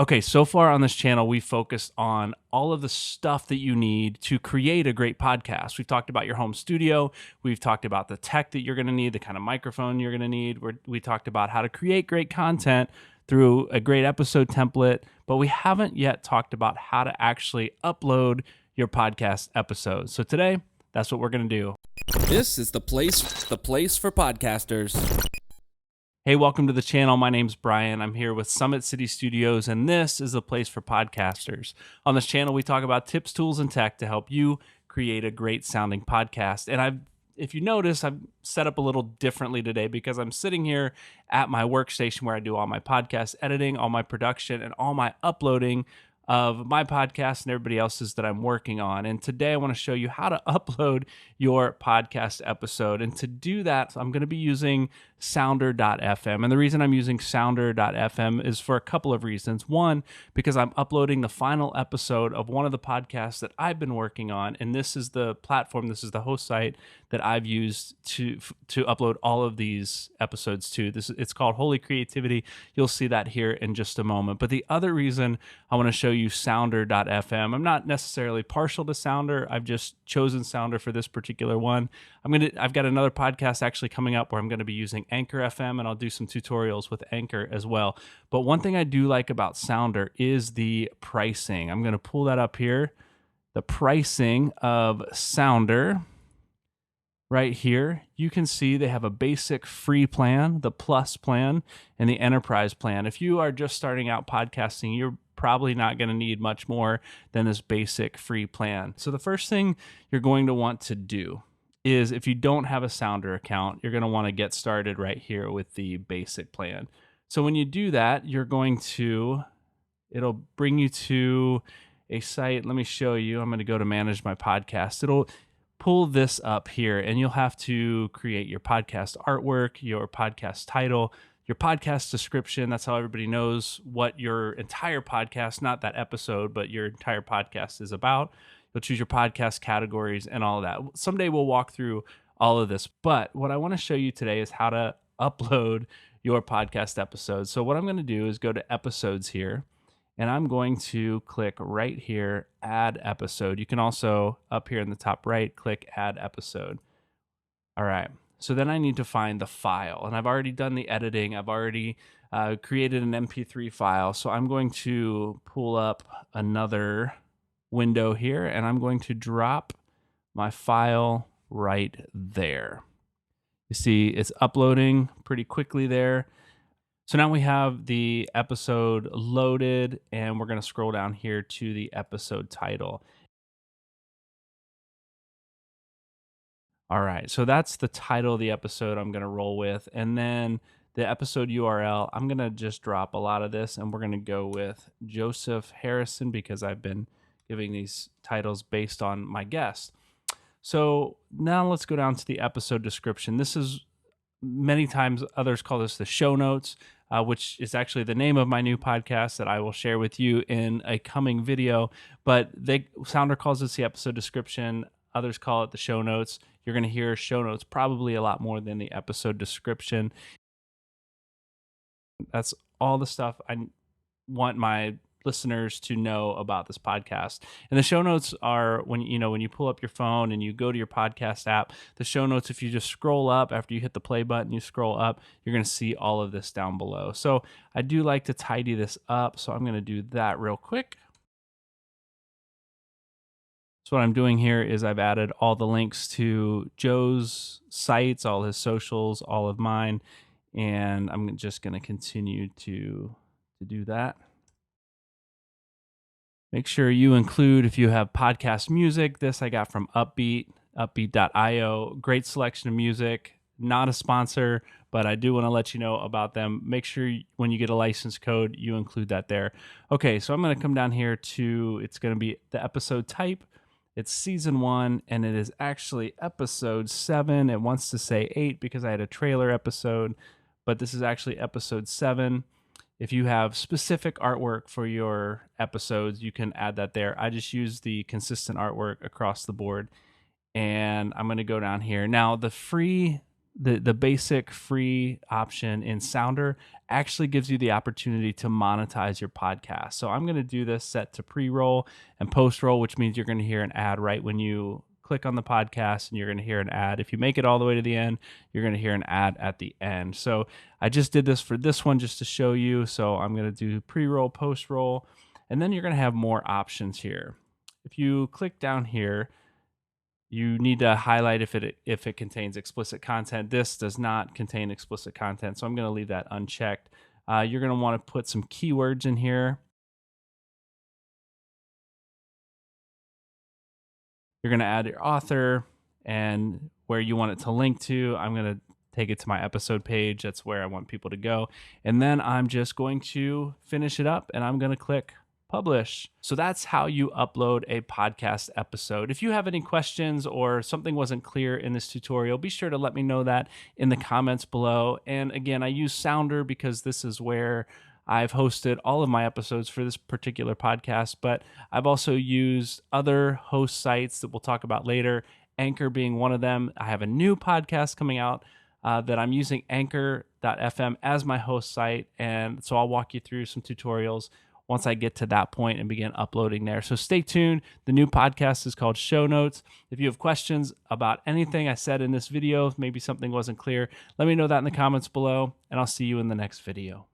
Okay, so far on this channel, we focused on all of the stuff that you need to create a great podcast. We've talked about your home studio. We've talked about the tech that you're going to need, the kind of microphone you're going to need. We talked about how to create great content through a great episode template, but we haven't yet talked about how to actually upload your podcast episodes. So today, that's what we're going to do. This is the place for podcasters. Hey, welcome to the channel. My name's Brian. I'm here with Summit City Studios, and this is the place for podcasters. On this channel, we talk about tips, tools, and tech to help you create a great sounding podcast. And if you notice, I've set up a little differently today because I'm sitting here at my workstation where I do all my podcast editing, all my production, and all my uploading of my podcast and everybody else's that I'm working on. And today I want to show you how to upload your podcast episode. And to do that, I'm going to be using Sounder.fm. And the reason I'm using Sounder.fm is for a couple of reasons. One, because I'm uploading the final episode of one of the podcasts that I've been working on. And this is the platform, this is the host site that I've used to upload all of these episodes to. It's called Holy Creativity. You'll see that here in just a moment. But the other reason I want to show you Sounder.fm, I'm not necessarily partial to Sounder. I've just chosen Sounder for this particular one. I've got another podcast actually coming up where I'm going to be using Anchor FM, and I'll do some tutorials with Anchor as well. But one thing I do like about Sounder is the pricing. I'm going to pull that up here. The pricing of Sounder. Right here, you can see they have a basic free plan, the plus plan, and the enterprise plan. If you are just starting out podcasting, you're probably not going to need much more than this basic free plan. So the first thing you're going to want to do is, if you don't have a Sounder account, you're going to want to get started right here with the basic plan. So when you do that, it'll bring you to a site. Let me show you. I'm going to go to manage my podcast. It'll pull this up here, and you'll have to create your podcast artwork, your podcast title, your podcast description. That's how everybody knows what your entire podcast, not that episode, but your entire podcast is about. You'll choose your podcast categories and all of that. Someday we'll walk through all of this, but what I want to show you today is how to upload your podcast episodes. So what I'm going to do is go to episodes here, and I'm going to click right here, add episode. You can also, up here in the top right, click add episode. All right. So then I need to find the file, and I've already done the editing. I've already created an MP3 file. So I'm going to pull up another window here, and I'm going to drop my file right there. You see it's uploading pretty quickly there. So now we have the episode loaded, and we're going to scroll down here to the episode title. All right, so that's the title of the episode I'm going to roll with. And then the episode URL, I'm going to just drop a lot of this, and we're going to go with Joseph Harrison because I've been giving these titles based on my guest. So now let's go down to the episode description. This is, many times others call this the show notes, which is actually the name of my new podcast that I will share with you in a coming video. But Sounder calls this the episode description. Others call it the show notes. You're going to hear show notes probably a lot more than the episode description. That's all the stuff I want my listeners to know about this podcast. And the show notes are when you pull up your phone and you go to your podcast app, the show notes, if you just scroll up after you hit the play button, you scroll up, you're going to see all of this down below. So I do like to tidy this up, so I'm going to do that real quick. So what I'm doing here is I've added all the links to Joe's sites, all his socials, all of mine, and I'm just going to continue to do that. Make sure you include, if you have podcast music, this I got from Upbeat, upbeat.io. Great selection of music. Not a sponsor, but I do want to let you know about them. Make sure when you get a license code, you include that there. Okay, so I'm going to come down here to, it's going to be the episode type. It's season 1, and it is actually episode 7. It wants to say 8 because I had a trailer episode, but this is actually episode 7. If you have specific artwork for your episodes, you can add that there. I just use the consistent artwork across the board, and I'm going to go down here. Now, the free the basic free option in Sounder actually gives you the opportunity to monetize your podcast. So I'm going to do this set to pre-roll and post-roll, which means you're going to hear an ad right when you click on the podcast, and you're going to hear an ad. If you make it all the way to the end, you're going to hear an ad at the end. So I just did this for this one just to show you. So I'm going to do pre-roll, post-roll, and then you're going to have more options here. If you click down here, you need to highlight if it contains explicit content. This does not contain explicit content, so I'm going to leave that unchecked. You're going to want to put some keywords in here. You're going to add your author and where you want it to link to. I'm going to take it to my episode page. That's where I want people to go. And then I'm just going to finish it up, and I'm going to click publish. So that's how you upload a podcast episode. If you have any questions or something wasn't clear in this tutorial, be sure to let me know that in the comments below. And again, I use Sounder because this is where I've hosted all of my episodes for this particular podcast, but I've also used other host sites that we'll talk about later, Anchor being one of them. I have a new podcast coming out that I'm using Anchor.fm as my host site, and so I'll walk you through some tutorials once I get to that point and begin uploading there. So stay tuned. The new podcast is called Show Notes. If you have questions about anything I said in this video, maybe something wasn't clear, let me know that in the comments below, and I'll see you in the next video.